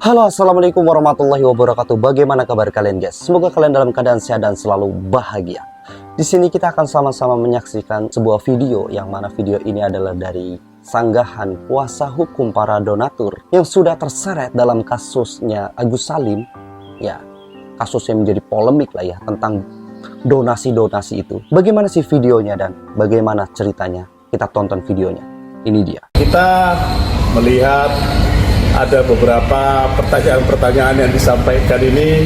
Halo, assalamualaikum warahmatullahi wabarakatuh. Bagaimana kabar kalian, guys? Semoga kalian dalam keadaan sehat dan selalu bahagia. Di sini kita akan sama-sama menyaksikan sebuah video yang mana video ini adalah dari sanggahan kuasa hukum para donatur yang sudah terseret dalam kasusnya Agus Salim. Ya, kasus yang menjadi polemik lah ya tentang donasi-donasi itu. Bagaimana sih videonya dan bagaimana ceritanya? Kita tonton videonya. Ini dia. Kita melihat ada beberapa pertanyaan-pertanyaan yang disampaikan ini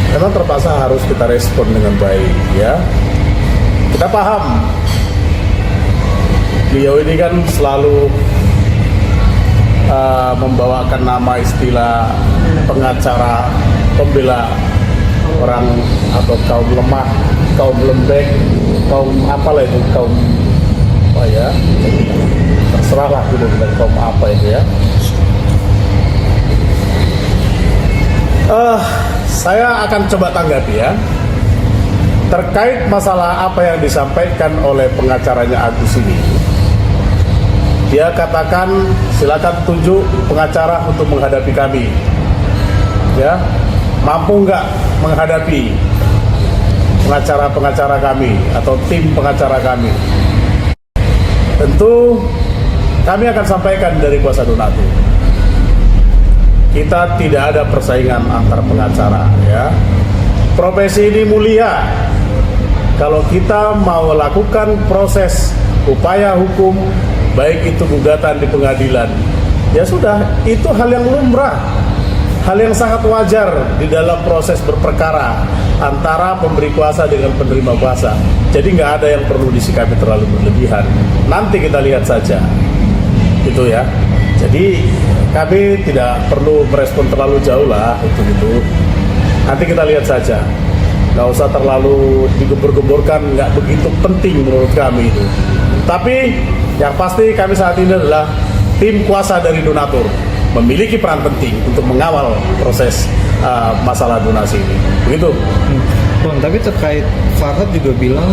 memang terpaksa harus kita respon dengan baik ya. Kita paham beliau ini kan selalu membawakan nama istilah pengacara pembela orang atau kaum lemah, kaum lembek, kaum apalah itu, kaum apa ya, terserahlah gitu dengan kaum apa itu ya. Saya akan coba tanggapi ya terkait masalah apa yang disampaikan oleh pengacaranya Agus ini. Dia katakan silakan tunjuk pengacara untuk menghadapi kami, ya, mampu nggak menghadapi pengacara-pengacara kami atau tim pengacara kami. Tentu kami akan sampaikan dari kuasa donatur, kita tidak ada persaingan antar pengacara ya. Profesi ini mulia. Kalau kita mau lakukan proses upaya hukum, baik itu gugatan di pengadilan, ya sudah, itu hal yang lumrah, hal yang sangat wajar di dalam proses berperkara antara pemberi kuasa dengan penerima kuasa. Jadi nggak ada yang perlu disikapi terlalu berlebihan. Nanti kita lihat saja, gitu ya. Jadi kami tidak perlu merespon terlalu jauh lah itu. Nanti kita lihat saja. Nggak usah terlalu digembur-gemburkan, nggak begitu penting menurut kami itu. Tapi yang pasti kami saat ini adalah tim kuasa dari donatur, memiliki peran penting untuk mengawal proses masalah donasi ini. Begitu. Bang, tapi terkait Farhad juga bilang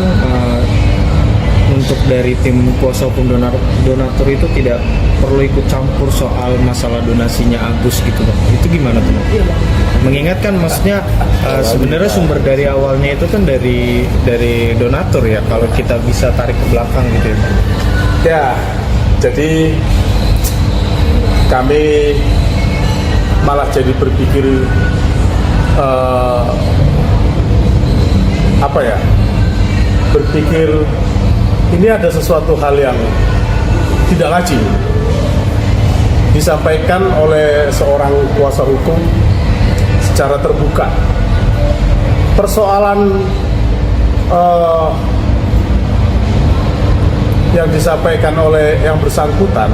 untuk dari tim kuasa hukum donatur itu tidak perlu ikut campur soal masalah donasinya Agus gitu Bang. Itu gimana tuh? Mengingatkan maksudnya sebenarnya sumber dari awalnya itu kan dari donatur ya, kalau kita bisa tarik ke belakang gitu ya. Ya, jadi kami malah jadi berpikir berpikir ini ada sesuatu hal yang tidak lazim disampaikan oleh seorang kuasa hukum secara terbuka. Persoalan yang disampaikan oleh yang bersangkutan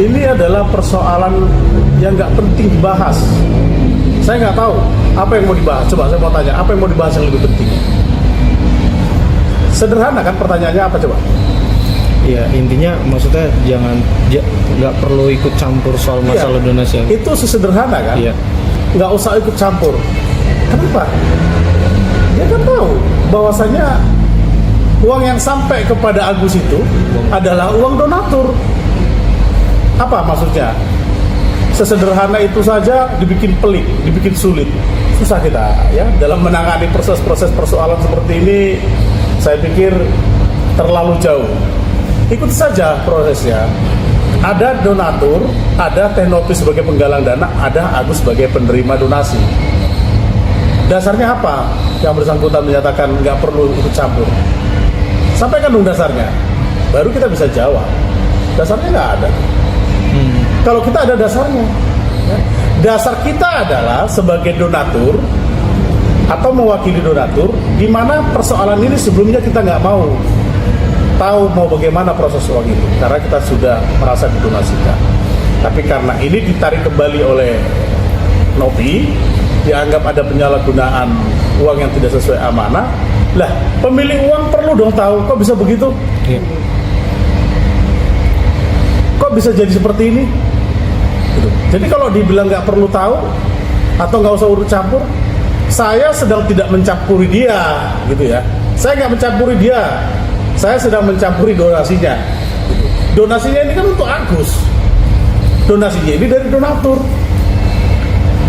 ini adalah persoalan yang nggak penting dibahas. Saya nggak tahu apa yang mau dibahas. Coba saya mau tanya, apa yang mau dibahas yang lebih penting? Sederhana kan pertanyaannya, apa coba? Ya intinya maksudnya nggak perlu ikut campur soal masalah donasi. Itu sesederhana kan? Iya. Nggak usah ikut campur. Kenapa? Dia kan tahu bahwasanya uang yang sampai kepada Agus itu adalah uang donatur. Apa maksudnya? Sesederhana itu saja dibikin pelik, dibikin sulit. Susah kita ya dalam menangani proses-proses persoalan seperti ini. Saya pikir terlalu jauh. Ikut saja prosesnya. Ada donatur, ada teknopis sebagai penggalang dana, ada Agus sebagai penerima donasi. Dasarnya apa? Yang bersangkutan menyatakan nggak perlu ikut campur. Sampaikan dong dasarnya, baru kita bisa jawab. Dasarnya nggak ada. Kalau kita ada dasarnya, ya. Dasar kita adalah sebagai donatur atau mewakili donatur, di mana persoalan ini sebelumnya kita nggak mau tahu mau bagaimana proses uang itu, karena kita sudah merasa didonasikan. Tapi karena ini ditarik kembali oleh Nopi, dianggap ada penyalahgunaan uang yang tidak sesuai amanah. Lah, pemilik uang perlu dong tahu, kok bisa begitu? Iya. Kok bisa jadi seperti ini? Gitu. Jadi kalau dibilang nggak perlu tahu atau nggak usah urut campur, saya sedang tidak mencampuri dia, gitu ya. Saya nggak mencampuri dia, saya sedang mencampuri donasinya. Donasinya ini kan untuk Agus. donasinya ini dari donatur.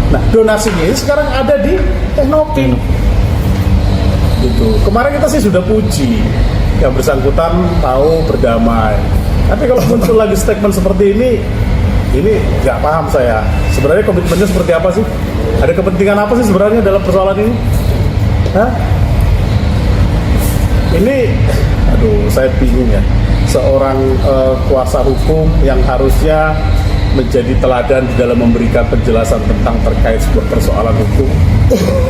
Nah, donasinya ini sekarang ada di Teknopi. Gitu. Kemarin kita sih sudah puji yang bersangkutan mau berdamai. Tapi kalau muncul lagi statement seperti ini nggak paham saya. Sebenarnya komitmennya seperti apa sih? Ada kepentingan apa sih sebenarnya dalam persoalan ini? Hah? Ini, saya bingung ya. Seorang kuasa hukum yang harusnya menjadi teladan di dalam memberikan penjelasan tentang terkait sebuah persoalan hukum,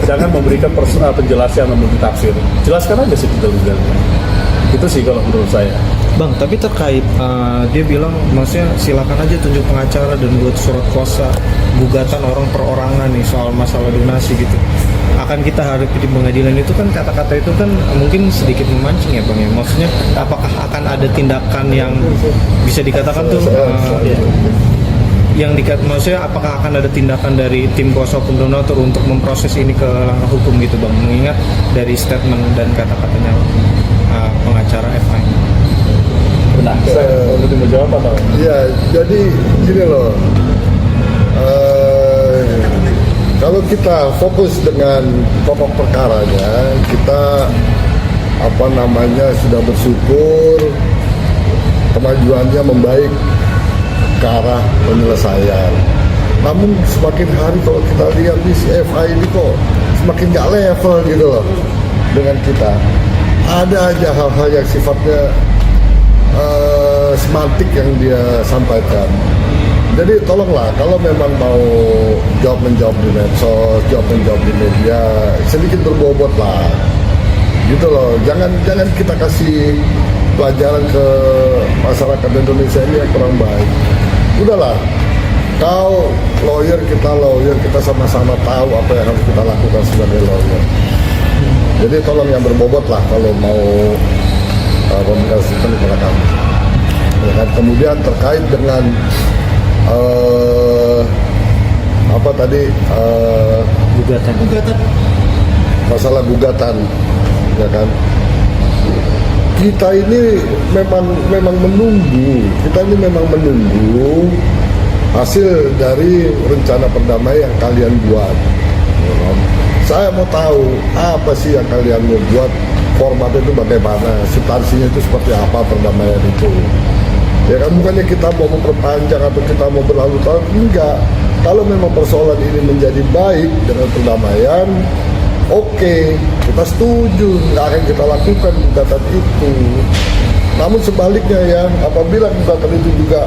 jangan memberikan penjelasan yang multitafsir. Jelaskan aja sih detail-detailnya. Itu sih kalau menurut saya. Bang, tapi terkait dia bilang, maksudnya silakan aja tunjuk pengacara dan buat surat kuasa gugatan orang perorangan nih soal masalah donasi gitu. Akan kita hadapi di pengadilan itu kan kata-kata itu kan mungkin sedikit memancing ya Bang ya. Maksudnya apakah akan ada tindakan yang bisa dikatakan tuh maksudnya apakah akan ada tindakan dari tim kuasa hukum donatur untuk memproses ini ke langkah hukum gitu Bang, mengingat dari statement dan kata-katanya pengacara FI. Benar. Saya mau menjawab atau? Iya, jadi gini loh. Kalau kita fokus dengan pokok perkaranya, kita sudah bersyukur kemajuannya membaik ke arah penyelesaian. Namun semakin hari kalau kita lihat di CFI ini kok semakin nggak level gitu loh dengan kita. Ada aja hal-hal yang sifatnya semantik yang dia sampaikan. Jadi tolonglah kalau memang mau menjawab di medsos, menjawab di media, sedikit berbobot lah, gitu loh. Jangan kita kasih pelajaran ke masyarakat Indonesia ini yang kurang baik. Udahlah, kau lawyer, kita sama-sama tahu apa yang harus kita lakukan sebagai lawyer. Jadi tolong yang berbobot lah kalau mau komunikasikan kepada kami. Ya kan? Kemudian terkait dengan gugatan masalah gugatan, ya kan, kita ini memang menunggu hasil dari rencana perdamaian yang kalian buat, ya kan? Saya mau tahu apa sih yang kalian mau buat, formatnya itu bagaimana, substansinya itu seperti apa perdamaian itu. Ya kan, bukannya kita mau memperpanjang atau kita mau berlalu-lalu, enggak. Kalau memang persoalan ini menjadi baik dengan perdamaian, oke, kita setuju, nggak akan kita lakukan gugatan itu. Namun sebaliknya ya, apabila gugatan itu juga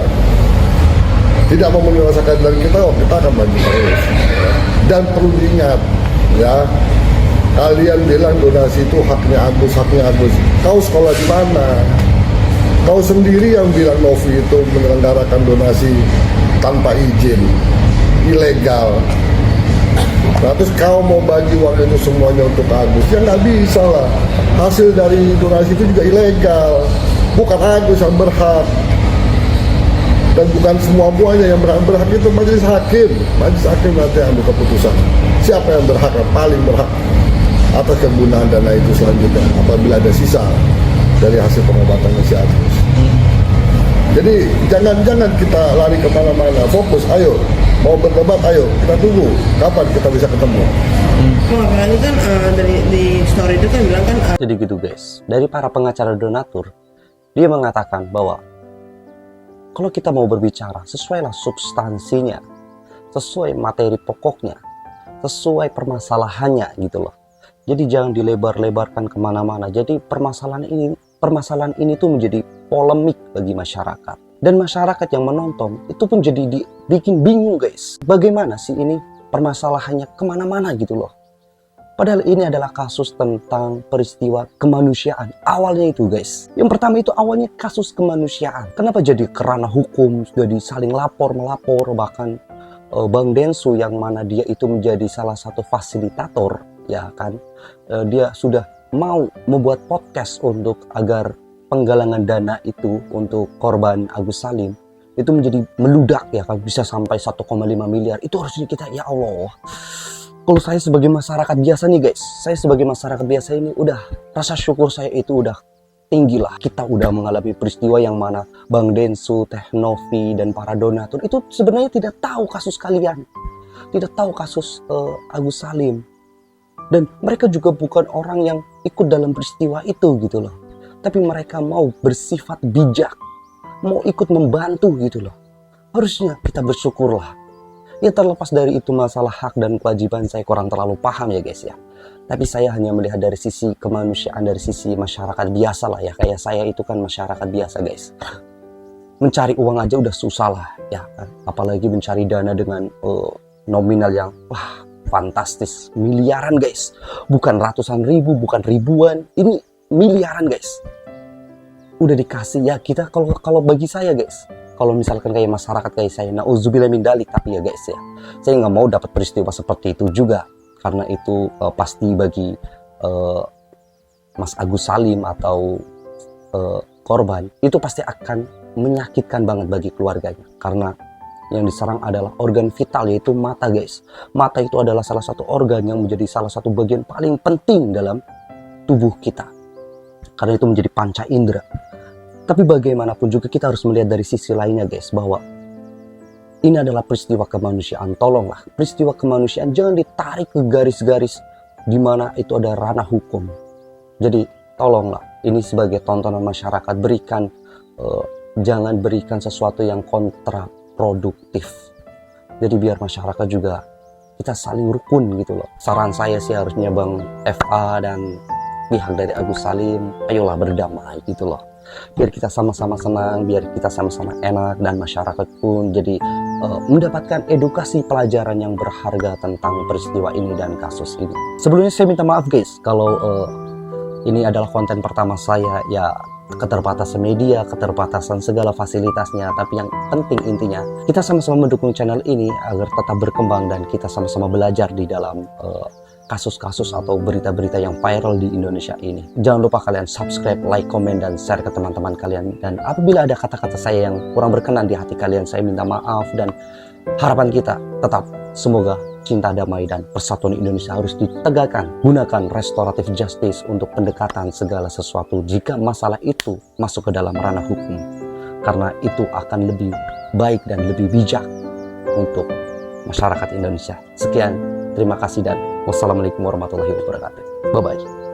tidak memenuhi rasa keadilan kita akan maju terus. Dan perlu diingat, ya, kalian bilang donasi itu haknya Agus. Kau sekolah di mana? Kau sendiri yang bilang Novi itu menyelenggarakan donasi tanpa izin, ilegal. Nah, terus kau mau bagi uang itu semuanya untuk Agus, ya nggak bisa lah. Hasil dari donasi itu juga ilegal. Bukan Agus yang berhak, dan bukan semuanya yang berhak itu majelis hakim nanti yang ambil keputusan siapa yang berhak, yang paling berhak atas kegunaan dana itu selanjutnya apabila ada sisa dari hasil pengobatan si Agus. Jadi jangan kita lari kemana-mana, fokus, ayo mau berdebat, ayo kita tunggu kapan kita bisa ketemu. Ini kan dari di story itu kan bilang kan Jadi gitu guys, dari para pengacara donatur, dia mengatakan bahwa kalau kita mau berbicara, sesuailah substansinya, sesuai materi pokoknya, sesuai permasalahannya gitu loh. Jadi jangan dilebar-lebarkan kemana-mana. Jadi permasalahan ini tuh menjadi polemik bagi masyarakat. Dan masyarakat yang menonton itu pun jadi bikin bingung guys. Bagaimana sih ini permasalahannya kemana-mana gitu loh. Padahal ini adalah kasus tentang peristiwa kemanusiaan. Awalnya itu guys. Yang pertama itu awalnya kasus kemanusiaan. Kenapa jadi kerana hukum, jadi saling melapor, bahkan Bang Densu yang mana dia itu menjadi salah satu fasilitator, ya kan. Dia sudah mau membuat podcast untuk agar penggalangan dana itu untuk korban Agus Salim itu menjadi meludak ya kan, bisa sampai 1,5 miliar. Itu harusnya kita, ya Allah. Kalau saya sebagai masyarakat biasa nih guys, saya sebagai masyarakat biasa ini udah rasa syukur saya itu udah tertinggi lah. Kita udah mengalami peristiwa yang mana Bang Densu, Teh Novi, dan para donatur itu sebenarnya tidak tahu kasus kalian. Tidak tahu kasus Agus Salim. Dan mereka juga bukan orang yang ikut dalam peristiwa itu gitu loh. Tapi mereka mau bersifat bijak. Mau ikut membantu gitu loh. Harusnya kita bersyukurlah. Ya terlepas dari itu masalah hak dan kewajiban saya kurang terlalu paham ya guys ya. Tapi saya hanya melihat dari sisi kemanusiaan, dari sisi masyarakat biasa lah ya. Kayak saya itu kan masyarakat biasa guys. Mencari uang aja udah susah lah ya kan. Apalagi mencari dana dengan nominal yang wah fantastis. Miliaran guys. Bukan ratusan ribu, bukan ribuan. Ini miliaran guys. Udah dikasih ya kita kalau bagi saya guys. Kalau misalkan kayak masyarakat kayak saya, nauzubillah min dalik, tapi ya guys ya, saya nggak mau dapat peristiwa seperti itu juga, karena itu pasti bagi Mas Agus Salim atau korban, itu pasti akan menyakitkan banget bagi keluarganya, karena yang diserang adalah organ vital yaitu mata guys. Mata itu adalah salah satu organ yang menjadi salah satu bagian paling penting dalam tubuh kita, karena itu menjadi panca indera. Tapi bagaimanapun juga kita harus melihat dari sisi lainnya guys, bahwa ini adalah peristiwa kemanusiaan. Tolonglah, peristiwa kemanusiaan jangan ditarik ke garis-garis di mana itu ada ranah hukum. Jadi tolonglah, ini sebagai tontonan masyarakat, berikan jangan berikan sesuatu yang kontraproduktif. Jadi biar masyarakat juga kita saling rukun gitu loh. Saran saya sih harusnya Bang FA dan pihak dari Agus Salim, ayolah berdamai gitu loh. Biar kita sama-sama senang, biar kita sama-sama enak, dan masyarakat pun jadi mendapatkan edukasi pelajaran yang berharga tentang peristiwa ini dan kasus ini. Sebelumnya saya minta maaf guys, kalau ini adalah konten pertama saya, ya keterbatasan media, keterbatasan segala fasilitasnya, tapi yang penting intinya kita sama-sama mendukung channel ini agar tetap berkembang dan kita sama-sama belajar di dalam kasus-kasus atau berita-berita yang viral di Indonesia ini. Jangan lupa kalian subscribe, like, komen, dan share ke teman-teman kalian. Dan apabila ada kata-kata saya yang kurang berkenan di hati kalian, saya minta maaf. Dan harapan kita tetap semoga cinta damai dan persatuan Indonesia harus ditegakkan. Gunakan restoratif justice untuk pendekatan segala sesuatu jika masalah itu masuk ke dalam ranah hukum. Karena itu akan lebih baik dan lebih bijak untuk masyarakat Indonesia. Sekian, terima kasih dan wassalamualaikum warahmatullahi wabarakatuh. Bye-bye.